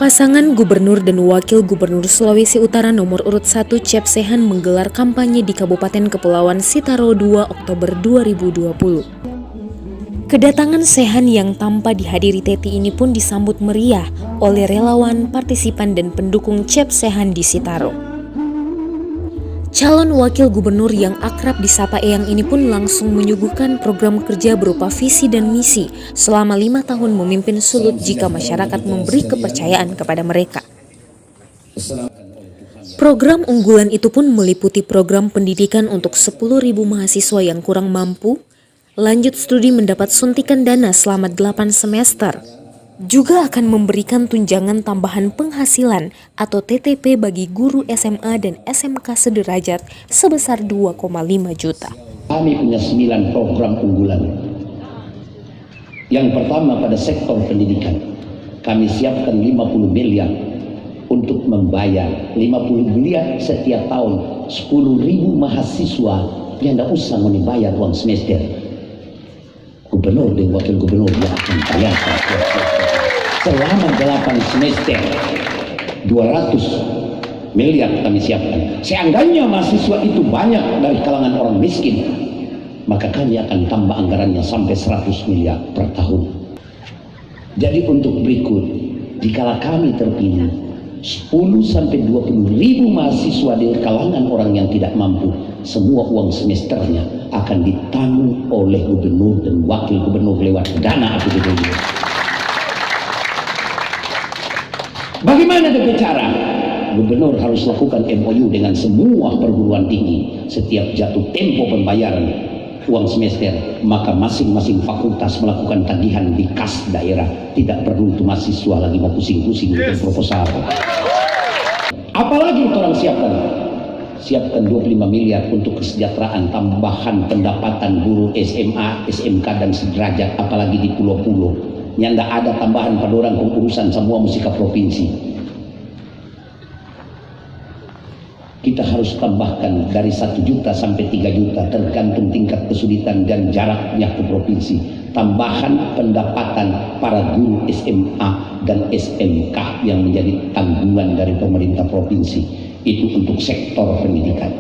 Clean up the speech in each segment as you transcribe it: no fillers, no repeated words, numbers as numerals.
Pasangan Gubernur dan Wakil Gubernur Sulawesi Utara nomor urut 1 Cep Sehan menggelar kampanye di Kabupaten Kepulauan Sitaro 2 Oktober 2020. Kedatangan Sehan yang tanpa dihadiri Teti ini pun disambut meriah oleh relawan, partisipan dan pendukung Cep Sehan di Sitaro. Calon Wakil Gubernur yang akrab disapa Eyang ini pun langsung menyuguhkan program kerja berupa visi dan misi selama 5 tahun memimpin Sulut jika masyarakat memberi kepercayaan kepada mereka. Program unggulan itu pun meliputi program pendidikan untuk 10.000 mahasiswa yang kurang mampu, lanjut studi mendapat suntikan dana selama 8 semester, juga akan memberikan tunjangan tambahan penghasilan atau TTP bagi guru SMA dan SMK sederajat sebesar 2,5 juta. Kami punya 9 program unggulan. Yang pertama pada sektor pendidikan, kami siapkan 50 miliar untuk membayar 50 miliar setiap tahun 10.000 mahasiswa yang tidak usah membayar uang semester. Gubernur dan wakil gubernur yang akan bayar selama 8 semester 200 miliar kami siapkan. Seandainya mahasiswa itu banyak dari kalangan orang miskin, maka kami akan tambah anggarannya sampai 100 miliar per tahun. Jadi untuk berikut, dikala kami terpilih 10-20 ribu mahasiswa dari kalangan orang yang tidak mampu, semua uang semesternya akan ditanggung oleh gubernur dan wakil gubernur lewat dana APBD. Bagaimana dengan cara? Gubernur harus lakukan MOU dengan semua perguruan tinggi. Setiap jatuh tempo pembayaran uang semester, maka masing-masing fakultas melakukan tagihan di kas daerah. Tidak perlu itu mahasiswa lagi mau pusing-pusing untuk proposal. Apalagi orang siapkan? Siapkan 25 miliar untuk kesejahteraan tambahan pendapatan guru SMA, SMK dan sederajat, apalagi di pulau-pulau. Yang tidak ada tambahan pada orang pengurusan semua mesti ke provinsi. Kita harus tambahkan dari 1 juta sampai 3 juta tergantung tingkat kesulitan dan jaraknya ke provinsi. Tambahan pendapatan para guru SMA dan SMK yang menjadi tanggungan dari pemerintah provinsi. Itu untuk sektor pendidikan.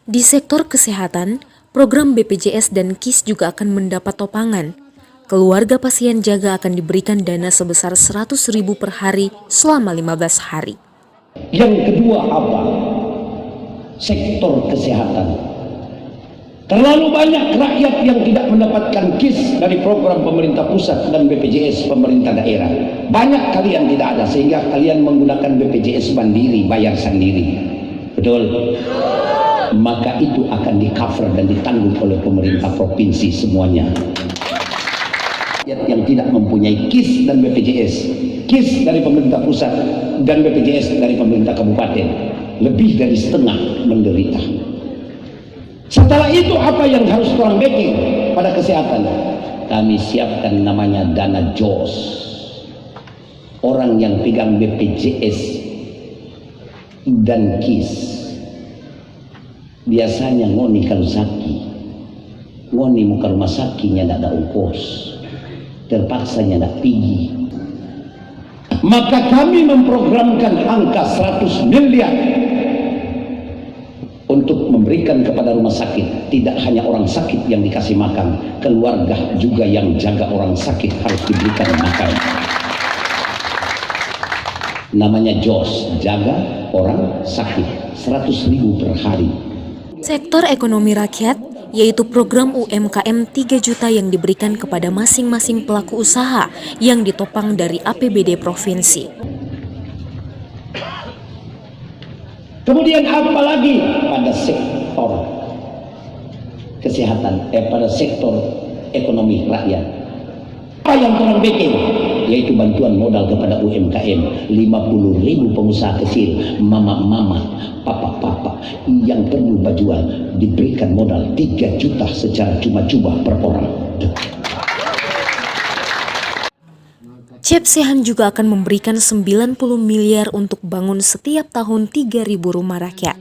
Di sektor kesehatan, program BPJS dan KIS juga akan mendapat topangan. Keluarga pasien jaga akan diberikan dana sebesar 100.000 per hari selama 15 hari. Yang kedua apa? Sektor kesehatan. Terlalu banyak rakyat yang tidak mendapatkan KIS dari program pemerintah pusat dan BPJS pemerintah daerah. Banyak kalian tidak ada sehingga kalian menggunakan BPJS mandiri, bayar sendiri. Betul? Maka itu akan di-cover dan ditanggung oleh pemerintah provinsi semuanya. Yang tidak mempunyai KIS dan BPJS, KIS dari pemerintah pusat dan BPJS dari pemerintah kabupaten, lebih dari setengah menderita. Setelah itu apa yang harus kurang backing pada kesehatan? Kami siapkan namanya dana JOS. Orang yang pegang BPJS dan KIS biasanya ngoni kalau sakit, ngoni muka rumah sakitnya tidak ada ongkos, terpaksanya tidak pergi. Maka kami memprogramkan angka 100 miliar untuk memberikan kepada rumah sakit. Tidak hanya orang sakit yang dikasih makan, keluarga juga yang jaga orang sakit harus diberikan makan. Namanya JOS, jaga orang sakit, 100.000 per hari. Sektor ekonomi rakyat, yaitu program UMKM 3 juta yang diberikan kepada masing-masing pelaku usaha yang ditopang dari APBD provinsi. Kemudian apa lagi pada sektor kesehatan, pada sektor ekonomi rakyat? Apa yang kurang bikin? Yaitu bantuan modal kepada UMKM, 50.000 pengusaha kecil, mama-mama, papa-papa yang perlu bajuan diberikan modal 3 juta secara cuma-cuma per orang. Cep Sehan juga akan memberikan 90 miliar untuk bangun setiap tahun 3.000 rumah rakyat.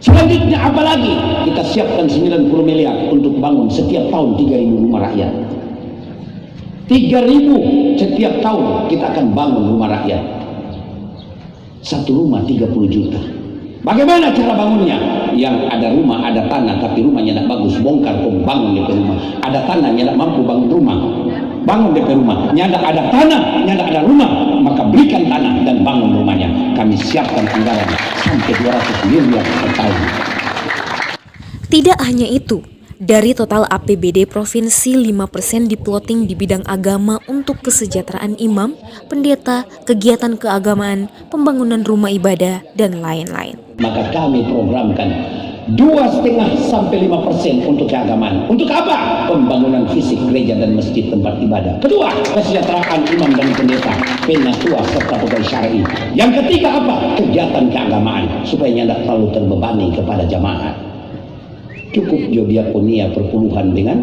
Selanjutnya apa lagi? Kita siapkan 90 miliar untuk bangun setiap tahun 3.000 rumah rakyat. 3.000 setiap tahun kita akan bangun rumah rakyat. Satu rumah 30 juta. Bagaimana cara bangunnya? Yang ada rumah, ada tanah, tapi rumahnya tidak bagus, bongkar kok bangun DP rumah. Ada tanah, tidak mampu bangun rumah, bangun DP rumah. Tidak ada tanah, tidak ada rumah, maka berikan tanah dan bangun rumahnya. Kami siapkan anggaran sampai 200 miliar per tahun. Tidak hanya itu, dari total APBD provinsi 5% diploting di bidang agama untuk kesejahteraan imam, pendeta, kegiatan keagamaan, pembangunan rumah ibadah, dan lain-lain. Maka kami programkan 2,5 sampai 5% untuk keagamaan. Untuk apa? Pembangunan fisik gereja dan masjid tempat ibadah. Kedua, kesejahteraan imam dan pendeta, penatua serta pegawai syar'i. Yang ketiga apa? Kegiatan keagamaan supaya tidak terlalu terbebani kepada jamaah. Cukup diakonia perpuluhan dengan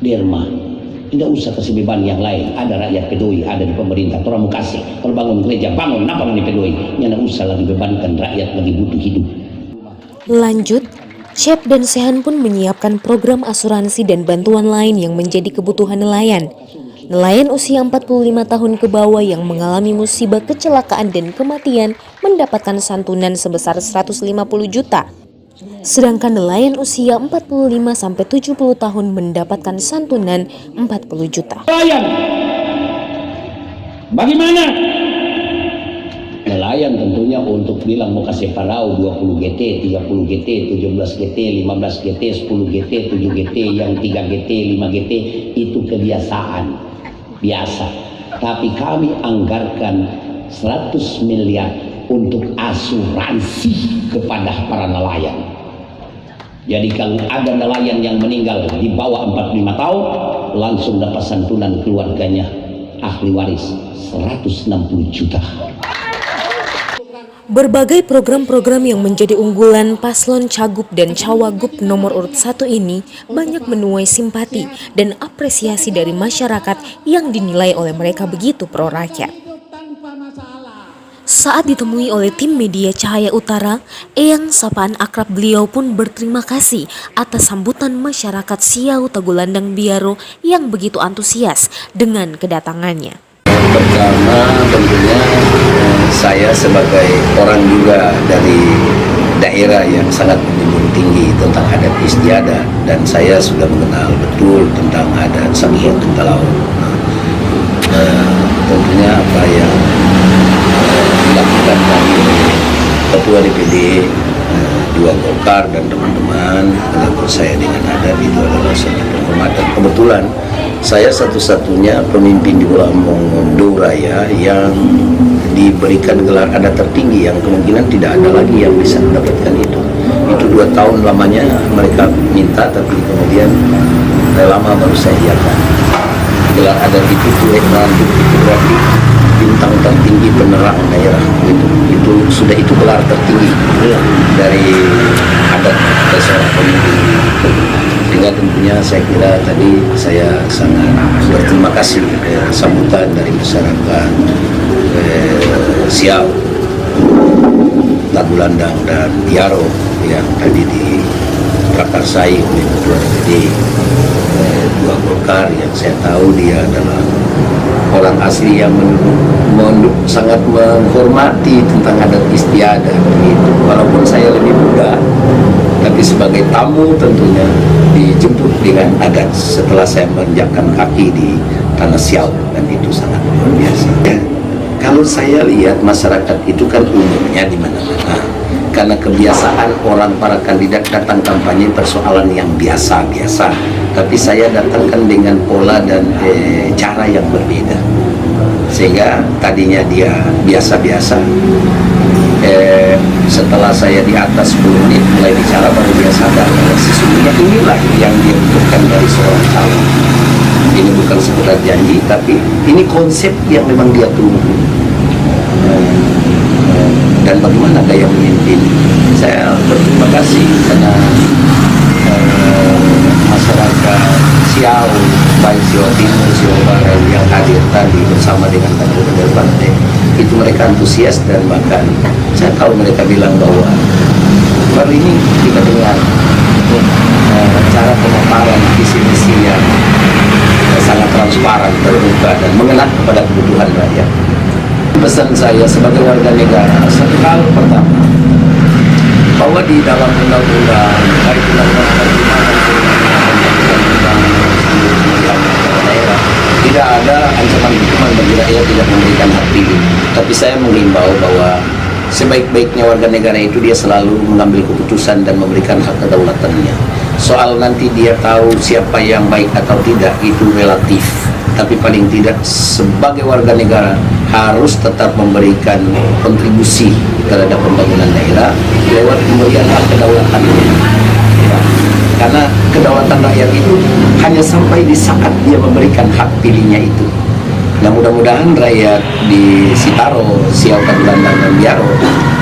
derma. Tidak usah kasih beban yang lain. Ada rakyat pedoi, ada di pemerintah. Orang mau kasih. Kalau bangun gereja, bangun. Kenapa di pedoi? Tidak usah lagi bebankan rakyat lagi butuh hidup. Lanjut, Chef dan Sehan pun menyiapkan program asuransi dan bantuan lain yang menjadi kebutuhan nelayan. Nelayan usia 45 tahun ke bawah yang mengalami musibah kecelakaan dan kematian mendapatkan santunan sebesar 150 juta. Sedangkan nelayan usia 45-70 tahun mendapatkan santunan 40 juta. Nelayan, bagaimana? Nelayan tentunya untuk bilang mau kasih parau 20 GT, 30 GT, 17 GT, 15 GT, 10 GT, 7 GT, yang 3 GT, 5 GT, itu kebiasaan, biasa. Tapi kami anggarkan 100 miliar untuk asuransi kepada para nelayan. Jadi kalau ada nelayan yang meninggal di bawah 45 tahun, langsung dapat santunan keluarganya ahli waris 160 juta. Berbagai program-program yang menjadi unggulan paslon cagup dan cawagup nomor urut 1 ini banyak menuai simpati dan apresiasi dari masyarakat yang dinilai oleh mereka begitu pro rakyat. Saat ditemui oleh tim media Cahaya Utara, Eyang sapaan akrab beliau pun berterima kasih atas sambutan masyarakat Siau Tagulandang Biaro yang begitu antusias dengan kedatangannya. Pertama tentunya saya sebagai orang juga dari daerah yang sangat menjunjung tinggi tentang adat istiadat, dan saya sudah mengenal betul tentang adat Sangihe Tuntalaut. Tentunya apa yang dilakukan kami Ketua DPD 2 Golkar dan teman-teman menyambut saya dengan adat itu adalah satu penghormatan. Kebetulan saya satu-satunya pemimpin di Lampung Raya yang diberikan gelar adat tertinggi, yang kemungkinan tidak ada lagi yang bisa mendapatkan itu. Itu 2 tahun lamanya mereka minta, tapi kemudian lama baru saya iakan. Gelar adat itu berarti bintang tertinggi penerang daerah, itu sudah itu gelar tertinggi dari adat seorang pemimpin. Sehingga tentunya saya kira tadi saya sangat berterima kasih sambutan dari masyarakat Siau, Tagulandang dan Biaro yang tadi diprakarsai oleh Ketua DPD 2 Golkar, yang saya tahu dia adalah orang asli yang sangat menghormati tentang adat istiadat gitu. Walaupun saya lebih muda, tapi sebagai tamu tentunya dijemput dengan adat setelah saya menginjakkan kaki di tanah Siau, dan itu sangat luar biasa. Kalau saya lihat masyarakat itu kan umumnya di mana-mana, karena kebiasaan orang para kandidat datang kampanye persoalan yang biasa-biasa, tapi saya datangkan dengan pola dan cara yang berbeda, sehingga tadinya dia biasa-biasa. Setelah saya di atas 10 menit mulai bicara, baru dia sadar sesungguhnya inilah yang dia butuhkan dari seorang calon. Ini bukan sekedar janji, tapi ini konsep yang memang dia tunggu. Dan bagaimana gaya memimpin. Saya berterima kasih karena masyarakat Siau, baik Siau Timur, Siau Barat yang hadir tadi bersama dengan kader-kader partai, itu mereka antusias, dan bahkan saya tahu mereka bilang bahwa baru ini kita dengar cara pemaparan visi misi yang sangat transparan kepada kebutuhan rakyat. Pesan saya sebagai warga negara, satu hal pertama, bahwa di dalam undang-undang, baik undang-undang daerah, tidak ada ancaman hukuman bagi rakyat tidak memberikan hak pilih. Tapi saya mengimbau bahwa sebaik-baiknya warga negara itu dia selalu mengambil keputusan dan memberikan hak kedaulatannya. Soal nanti dia tahu siapa yang baik atau tidak itu relatif. Tapi paling tidak sebagai warga negara harus tetap memberikan kontribusi terhadap pembangunan daerah lewat pemberian hak kedaulatannya. Ya. Karena kedaulatan rakyat itu hanya sampai di saat dia memberikan hak pilihnya itu. Nah, mudah-mudahan rakyat di Sitaro, Siau, Tagulandang, dan Biaro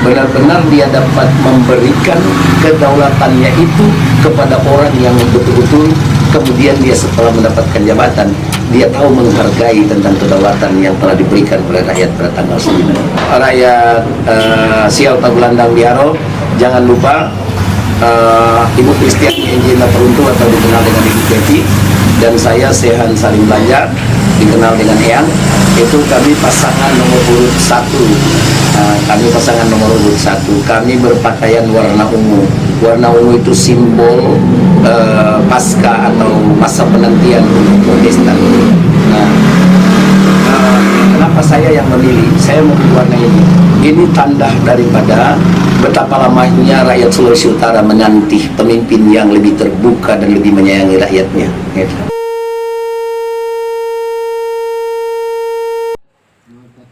benar-benar dia dapat memberikan kedaulatannya itu kepada orang yang betul-betul kemudian dia setelah mendapatkan jabatan dia tahu menghargai tentang kedaulatan yang telah diberikan oleh rakyat pada tanggal 9. Rakyat Siau, Tagulandang, Biaro, jangan lupa Ibu Kristiani Enjina Peruntu atau dikenal dengan Ibu Betty dan saya Sehan Salim Banjar dikenal dengan Eyang, itu kami pasangan nomor urut 1. Kami pasangan nomor urut 1. Kami berpakaian warna ungu. Warna ungu itu simbol pasca atau masa penantian untuk Protestan. Nah, kenapa saya yang memilih? Saya memilih warna ini. Ini tanda daripada betapa lamanya rakyat Sulawesi Utara menanti pemimpin yang lebih terbuka dan lebih menyayangi rakyatnya. Gitu.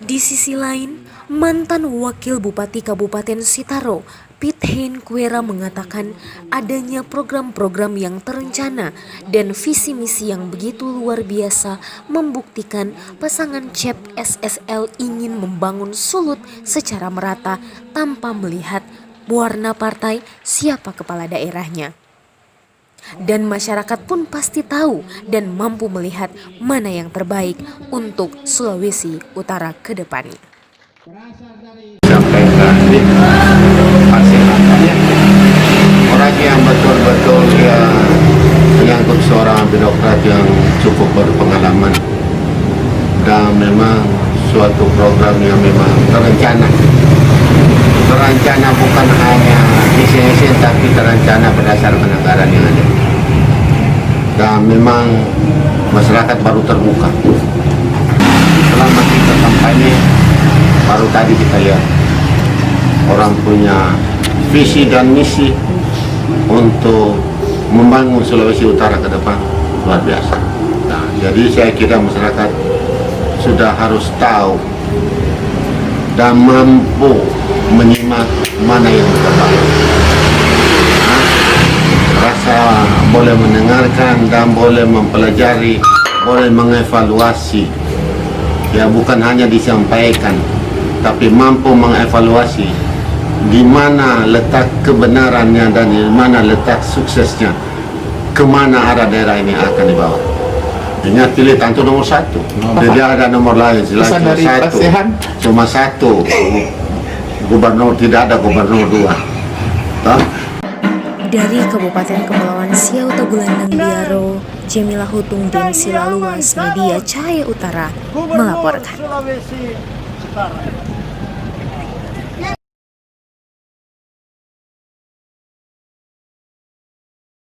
Di sisi lain, mantan Wakil Bupati Kabupaten Sitaro, Pithen Kuera mengatakan adanya program-program yang terencana dan visi misi yang begitu luar biasa membuktikan pasangan CEP SSL ingin membangun Sulut secara merata tanpa melihat warna partai siapa kepala daerahnya. Dan masyarakat pun pasti tahu dan mampu melihat mana yang terbaik untuk Sulawesi Utara ke depannya. Sampaikan hasilnya orang yang betul-betul yang menyangkut seorang birokrat yang cukup berpengalaman dan memang suatu program yang memang terencana bukan hanya isin-isin tapi terencana berdasarkan anggaran yang ada dan memang masyarakat baru terbuka selama kita kampanye. Baru tadi kita lihat orang punya visi dan misi untuk membangun Sulawesi Utara ke depan luar biasa. Nah, jadi saya kira masyarakat sudah harus tahu dan mampu menyimak mana yang terbaik. Rasa boleh mendengarkan dan boleh mempelajari, boleh mengevaluasi. Ya, bukan hanya disampaikan, tapi mampu mengevaluasi di mana letak kebenarannya dan di mana letak suksesnya, kemana arah daerah ini akan dibawa. Ingat, pilih tentu nomor 1. Tidak ada nomor lain selain satu. Cuma satu. Gubernur, tidak ada gubernur 2. Dari Kabupaten Kepulauan Siau, Tagulandang, Biaro, Jemilah Hutung dan Silaluas Media Cahaya Utara melaporkan.